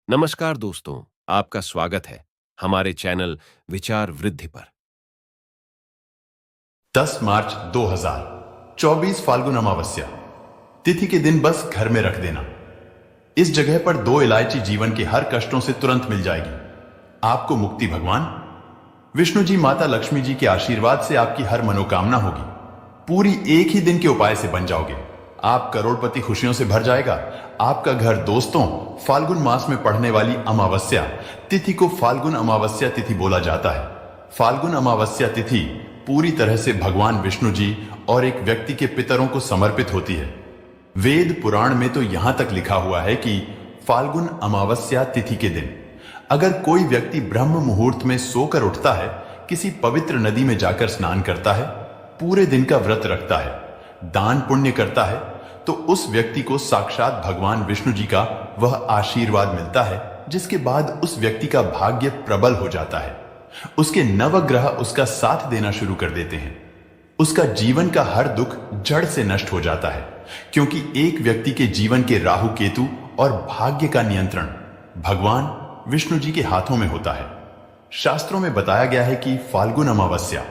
नमस्कार दोस्तों, आपका स्वागत है हमारे चैनल विचार वृद्धि पर। 10 मार्च 2024 फाल्गुन अमावस्या तिथि के दिन बस घर में रख देना। इस जगह पर 2 इलायची जीवन के हर कष्टों से तुरंत मिल जाएगी। आपको मुक्ति भगवान विष्णु जी, माता लक्ष्मी जी के आशीर्वाद से आपकी हर मनोकामना होगी। पूरी एक ही दिन के उपाय से बन जाओगे। आप करोड़पति खुशियों से भर जाएगा। आपका घर दोस्तों, फाल्गुन मास में पड़ने वाली अमावस्या तिथि को फाल्गुन अमावस्या तिथि बोला जाता है। फाल्गुन अमावस्या तिथि पूरी तरह से भगवान विष्णु जी और एक व्यक्ति के पितरों को समर्पित होती है। वेद पुराण में तो यहां तक लिखा हुआ है कि फाल्गुन अमावस्या तिथि के दिन अगर कोई व्यक्ति ब्रह्म मुहूर्त में सोकर उठता है, किसी पवित्र नदी में जाकर स्नान करता है, पूरे दिन का व्रत रखता है, दान पुण्य करता है, तो उस व्यक्ति को साक्षात भगवान विष्णु जी का वह आशीर्वाद मिलता है, जिसके बाद उस व्यक्ति का भाग्य प्रबल हो जाता है। उसके नवग्रह उसका साथ देना शुरू कर देते हैं। उसका जीवन का हर दुख जड़ से नष्ट हो जाता है, क्योंकि एक व्यक्ति के जीवन के राहु केतु और भाग्य का नियंत्रण भगवान विष्णु जी के हाथों में होता है। शास्त्रों में बताया गया है कि फाल्गुन अमावस्या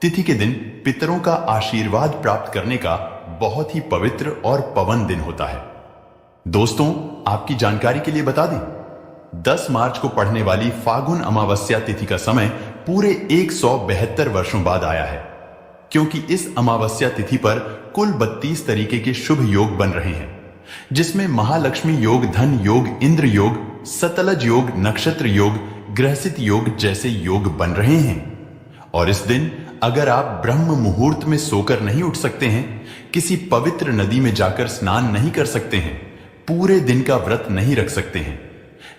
तिथि के दिन पितरों का आशीर्वाद प्राप्त करने का बहुत ही पवित्र और पवन दिन होता है। दोस्तों, आपकी जानकारी के लिए बता दें, 10 मार्च को पड़ने वाली फाल्गुन अमावस्या तिथि का समय पूरे 172 वर्षों बाद आया है, क्योंकि इस अमावस्या तिथि पर कुल 32 तरीके के शुभ योग बन रहे हैं, जिसमें महालक्ष्मी योग, धन योग, इंद्र योग, सतलज योग, नक्षत्र योग, ग्रहस्थित योग जैसे योग बन रहे हैं। और इस दिन अगर आप ब्रह्म मुहूर्त में सोकर नहीं उठ सकते हैं, किसी पवित्र नदी में जाकर स्नान नहीं कर सकते हैं, पूरे दिन का व्रत नहीं रख सकते हैं,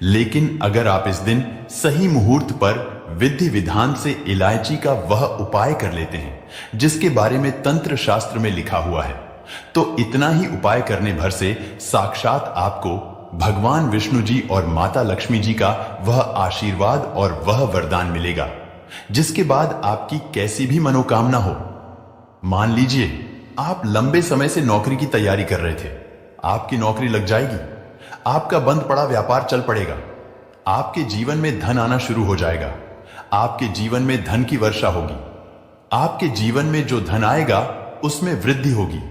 लेकिन अगर आप इस दिन सही मुहूर्त पर विधि विधान से इलायची का वह उपाय कर लेते हैं जिसके बारे में तंत्र शास्त्र में लिखा हुआ है, तो इतना ही उपाय करने भर से साक्षात आपको भगवान विष्णु जी और माता लक्ष्मी जी का वह आशीर्वाद और वह वरदान मिलेगा, जिसके बाद आपकी कैसी भी मनोकामना हो। मान लीजिए आप लंबे समय से नौकरी की तैयारी कर रहे थे, आपकी नौकरी लग जाएगी, आपका बंद पड़ा व्यापार चल पड़ेगा, आपके जीवन में धन आना शुरू हो जाएगा, आपके जीवन में धन की वर्षा होगी, आपके जीवन में जो धन आएगा उसमें वृद्धि होगी,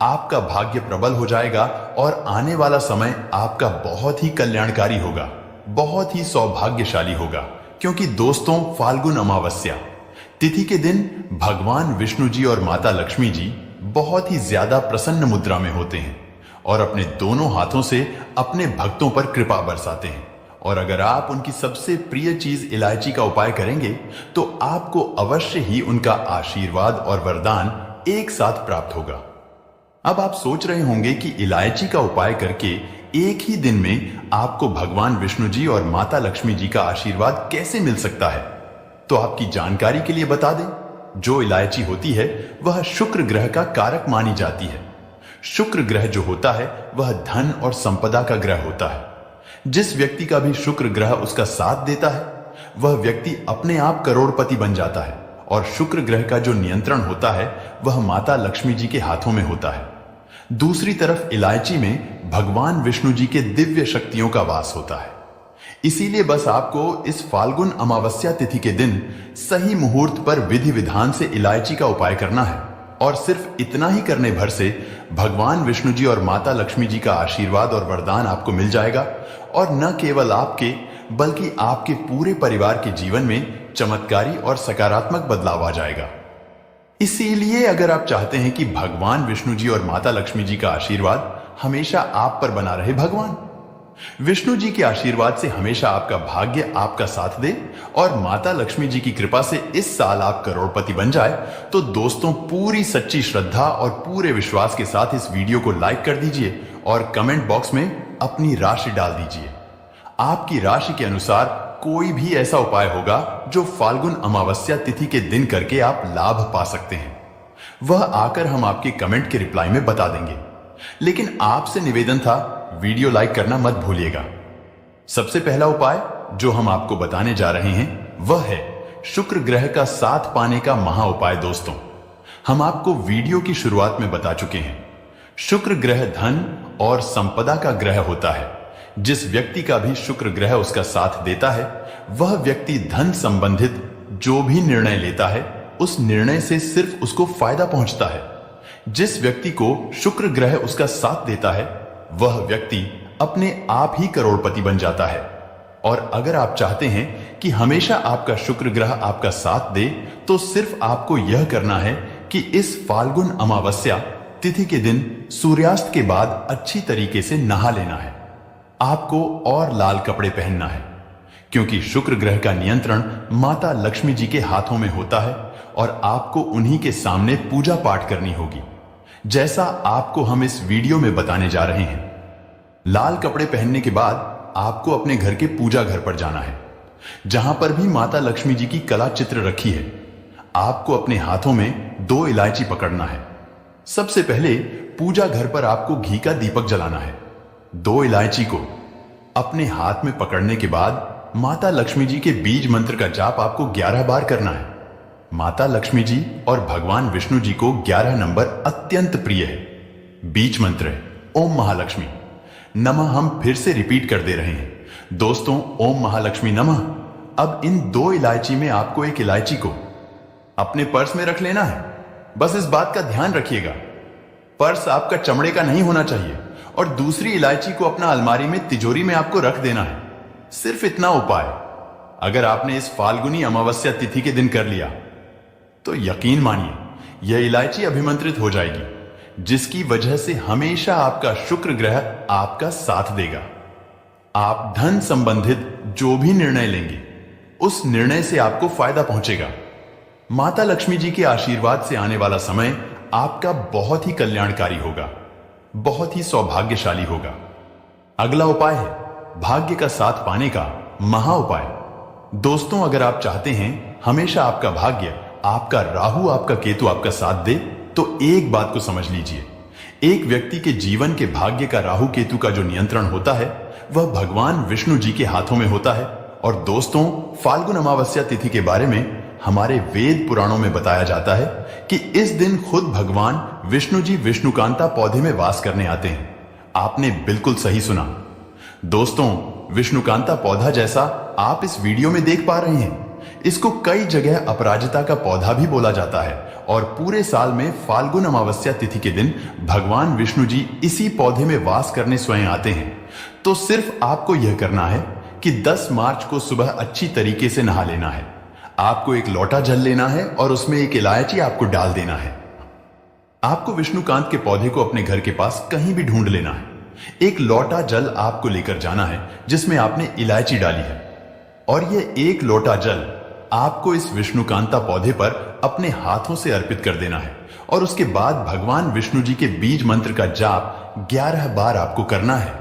आपका भाग्य प्रबल हो जाएगा और आने वाला समय आपका बहुत ही कल्याणकारी होगा, बहुत ही सौभाग्यशाली होगा। क्योंकि दोस्तों, फाल्गुन अमावस्या तिथि के दिन भगवान विष्णु जी और माता लक्ष्मी जी बहुत ही ज्यादा प्रसन्न मुद्रा में होते हैं और अपने दोनों हाथों से अपने भक्तों पर कृपा बरसाते हैं। और अगर आप उनकी सबसे प्रिय चीज इलायची का उपाय करेंगे तो आपको अवश्य ही उनका आशीर्वाद और वरदान एक साथ प्राप्त होगा। अब आप सोच रहे होंगे कि इलायची का उपाय करके एक ही दिन में आपको भगवान विष्णु जी और माता लक्ष्मी जी का आशीर्वाद कैसे मिल सकता है। तो आपकी जानकारी के लिए बता दें, जो इलायची होती है वह शुक्र ग्रह का कारक मानी जाती है। शुक्र ग्रह जो होता है वह धन और संपदा का ग्रह होता है। जिस व्यक्ति का भी शुक्र ग्रह उसका साथ देता है वह व्यक्ति अपने आप करोड़पति बन जाता है। और शुक्र ग्रह का जो नियंत्रण होता है वह माता लक्ष्मी जी के हाथों में होता है। दूसरी तरफ इलायची में भगवान विष्णु जी के दिव्य शक्तियों का वास होता है। इसीलिए बस आपको इस फाल्गुन अमावस्या तिथि के दिन सही मुहूर्त पर विधि विधान से इलायची का उपाय करना है। और सिर्फ इतना ही करने भर से भगवान विष्णु जी और माता लक्ष्मी जी का आशीर्वाद और वरदान आपको मिल जाएगा। और न केवल आपके बल्कि आपके पूरे परिवार के जीवन में चमत्कारी और सकारात्मक बदलाव आ जाएगा। इसीलिए अगर आप चाहते हैं कि भगवान विष्णु जी और माता लक्ष्मी जी का आशीर्वाद हमेशा आप पर बना रहे, भगवान विष्णु जी के आशीर्वाद से हमेशा आपका भाग्य आपका साथ दे और माता लक्ष्मी जी की कृपा से इस साल आप करोड़पति बन जाए, तो दोस्तों पूरी सच्ची श्रद्धा और पूरे विश्वास के साथ इस वीडियो को लाइक कर दीजिए और कमेंट बॉक्स में अपनी राशि डाल दीजिए। आपकी राशि के अनुसार कोई भी ऐसा उपाय होगा जो फाल्गुन अमावस्या तिथि के दिन करके आप लाभ पा सकते हैं, वह आकर हम आपके कमेंट के रिप्लाई में बता देंगे। लेकिन आपसे निवेदन था, वीडियो लाइक करना मत भूलिएगा। सबसे पहला उपाय जो हम आपको बताने जा रहे हैं वह है शुक्र ग्रह का साथ पाने का महा उपाय। दोस्तों, हम आपको वीडियो की शुरुआत में बता चुके हैं, शुक्र ग्रह धन और संपदा का ग्रह होता है। जिस व्यक्ति का भी शुक्र ग्रह उसका साथ देता है, वह व्यक्ति धन संबंधित जो भी निर्णय लेता है उस निर्णय से सिर्फ उसको फायदा पहुंचता है। जिस व्यक्ति को शुक्र ग्रह उसका साथ देता है, वह व्यक्ति अपने आप ही करोड़पति बन जाता है। और अगर आप चाहते हैं कि हमेशा आपका शुक्र ग्रह आपका साथ दे, तो सिर्फ आपको यह करना है कि इस फाल्गुन अमावस्या तिथि के दिन सूर्यास्त के बाद अच्छी तरीके से नहा लेना है। आपको और लाल कपड़े पहनना है, क्योंकि शुक्र ग्रह का नियंत्रण माता लक्ष्मी जी के हाथों में होता है और आपको उन्हीं के सामने पूजा पाठ करनी होगी, जैसा आपको हम इस वीडियो में बताने जा रहे हैं। लाल कपड़े पहनने के बाद आपको अपने घर के पूजा घर पर जाना है, जहां पर भी माता लक्ष्मी जी की कला चित्र रखी है। आपको अपने हाथों में 2 इलायची पकड़ना है। सबसे पहले पूजा घर पर आपको घी का दीपक जलाना है। 2 इलायची को अपने हाथ में पकड़ने के बाद माता लक्ष्मी जी के बीज मंत्र का जाप आपको 11 बार करना है। माता लक्ष्मी जी और भगवान विष्णु जी को 11 नंबर अत्यंत प्रिय है। बीज मंत्र है ओम महालक्ष्मी नमः। हम फिर से रिपीट कर दे रहे हैं दोस्तों, ओम महालक्ष्मी नमः। अब इन 2 इलायची में आपको एक इलायची को अपने पर्स में रख लेना है। बस इस बात का ध्यान रखिएगा, पर्स आपका चमड़े का नहीं होना चाहिए। और दूसरी इलायची को अपना अलमारी में तिजोरी में आपको रख देना है। सिर्फ इतना उपाय अगर आपने इस फाल्गुनी अमावस्या तिथि के दिन कर लिया, तो यकीन मानिए यह इलायची अभिमंत्रित हो जाएगी, जिसकी वजह से हमेशा आपका शुक्र ग्रह आपका साथ देगा। आप धन संबंधित जो भी निर्णय लेंगे, उस निर्णय से आपको फायदा पहुंचेगा। माता लक्ष्मी जी के आशीर्वाद से आने वाला समय आपका बहुत ही कल्याणकारी होगा, बहुत ही सौभाग्यशाली होगा। अगला उपाय है भाग्य का साथ पाने का महा उपाय। दोस्तों, अगर आप चाहते हैं हमेशा आपका भाग्य, आपका राहु, आपका केतु आपका साथ दे, तो एक बात को समझ लीजिए, एक व्यक्ति के जीवन के भाग्य का राहु केतु का जो नियंत्रण होता है, वह भगवान विष्णु जी के हाथों में होता है। और दोस्तों, फाल्गुन अमावस्या तिथि के बारे में हमारे वेद पुराणों में बताया जाता है कि इस दिन खुद भगवान विष्णु जी विष्णुकांता पौधे में वास करने आते हैं। आपने बिल्कुल सही सुना दोस्तों, विष्णुकांता पौधा जैसा आप इस वीडियो में देख पा रहे हैं, इसको कई जगह अपराजिता का पौधा भी बोला जाता है। और पूरे साल में फाल्गुन अमावस्या तिथि के दिन भगवान विष्णु जी इसी पौधे में वास करने स्वयं आते हैं। तो सिर्फ आपको यह करना है कि 10 मार्च को सुबह अच्छी तरीके से नहा लेना है। आपको एक लोटा जल लेना है और उसमें एक इलायची आपको डाल देना है। आपको विष्णुकांत के पौधे को अपने घर के पास कहीं भी ढूंढ लेना है। एक लोटा जल आपको लेकर जाना है जिसमें आपने इलायची डाली है, और यह एक लोटा जल आपको इस विष्णुकांता पौधे पर अपने हाथों से अर्पित कर देना है। और उसके बाद भगवान विष्णु जी के बीज मंत्र का जाप 11 बार आपको करना है।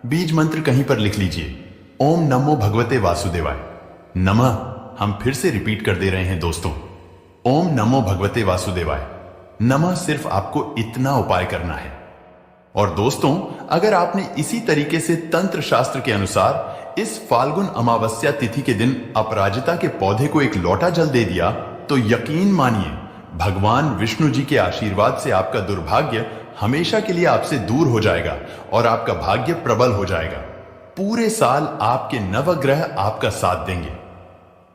बीज मंत्र कहीं पर लिख लीजिए, ओम नमो भगवते वासुदेवाय नमः। हम फिर से रिपीट कर दे रहे हैं दोस्तों, ओम नमो भगवते वासुदेवाय नमः। सिर्फ आपको इतना उपाय करना है। और दोस्तों, अगर आपने इसी तरीके से तंत्र शास्त्र के अनुसार इस फाल्गुन अमावस्या तिथि के दिन अपराजिता के पौधे को एक लोटा जल दे दिया, तो यकीन मानिए भगवान विष्णु जी के आशीर्वाद से आपका दुर्भाग्य हमेशा के लिए आपसे दूर हो जाएगा और आपका भाग्य प्रबल हो जाएगा। पूरे साल आपके नवग्रह आपका साथ देंगे।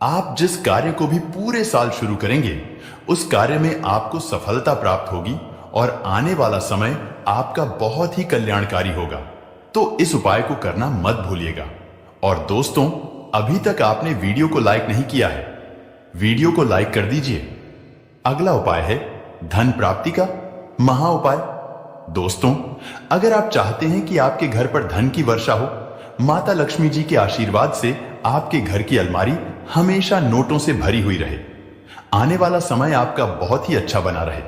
आप जिस कार्य को भी पूरे साल शुरू करेंगे, उस कार्य में आपको सफलता प्राप्त होगी और आने वाला समय आपका बहुत ही कल्याणकारी होगा। तो इस उपाय को करना मत भूलिएगा। और दोस्तों, अभी तक आपने वीडियो को लाइक नहीं किया है, वीडियो को लाइक कर दीजिए। अगला उपाय है धन प्राप्ति का महा उपाय। दोस्तों, अगर आप चाहते हैं कि आपके घर पर धन की वर्षा हो, माता लक्ष्मी जी के आशीर्वाद से आपके घर की अलमारी हमेशा नोटों से भरी हुई रहे, आने वाला समय आपका बहुत ही अच्छा बना रहे,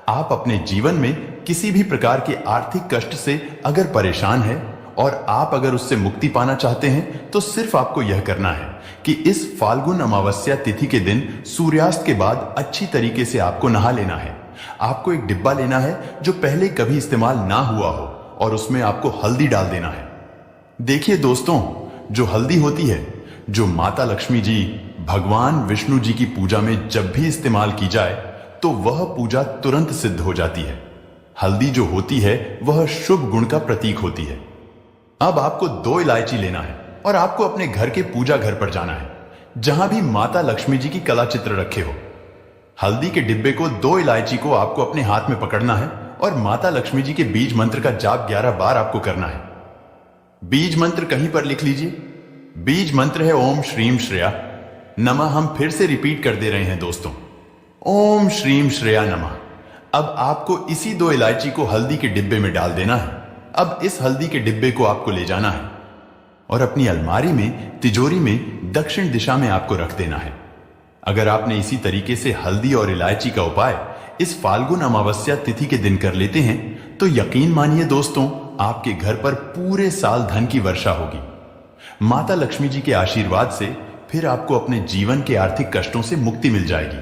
आप अपने जीवन में किसी भी प्रकार के आर्थिक कष्ट से अगर परेशान हैं और आप अगर उससे मुक्ति पाना चाहते हैं, तो सिर्फ आपको यह करना है कि इस फाल्गुन अमावस्या तिथि के दिन सूर्यास्त के बाद अच्छी तरीके से आपको नहा लेना है। आपको एक डिब्बा लेना है जो पहले कभी इस्तेमाल ना हुआ हो, और उसमें आपको हल्दी डाल देना है। देखिए दोस्तों, जो हल्दी होती है, जो माता लक्ष्मी जी, भगवान विष्णु जी की पूजा में जब भी इस्तेमाल की जाए, तो वह पूजा तुरंत सिद्ध हो जाती है। हल्दी जो होती है, वह शुभ गुण का प्रतीक होती है। अब आपको 2 इलायची लेना है और आपको अपने घर के पूजा घर पर जाना है, जहां भी माता लक्ष्मी जी की कला चित्र रखे हो। हल्दी के डिब्बे को 2 इलायची को आपको अपने हाथ में पकड़ना है और माता लक्ष्मी जी के बीज मंत्र का जाप 11 बार आपको करना है। बीज मंत्र कहीं पर लिख लीजिए। बीज मंत्र है ओम श्रीम श्रेया नमः। हम फिर से रिपीट कर दे रहे हैं दोस्तों, ओम श्रीम श्रेया नमः। अब आपको इसी 2 इलायची को हल्दी के डिब्बे में डाल देना है। अब इस हल्दी के डिब्बे को आपको ले जाना है और अपनी अलमारी में, तिजोरी में दक्षिण दिशा में आपको रख देना है। अगर आपने इसी तरीके से हल्दी और इलायची का उपाय इस फाल्गुन अमावस्या तिथि के दिन कर लेते हैं तो यकीन मानिए दोस्तों, आपके घर पर पूरे साल धन की वर्षा होगी। माता लक्ष्मी जी के आशीर्वाद से फिर आपको अपने जीवन के आर्थिक कष्टों से मुक्ति मिल जाएगी।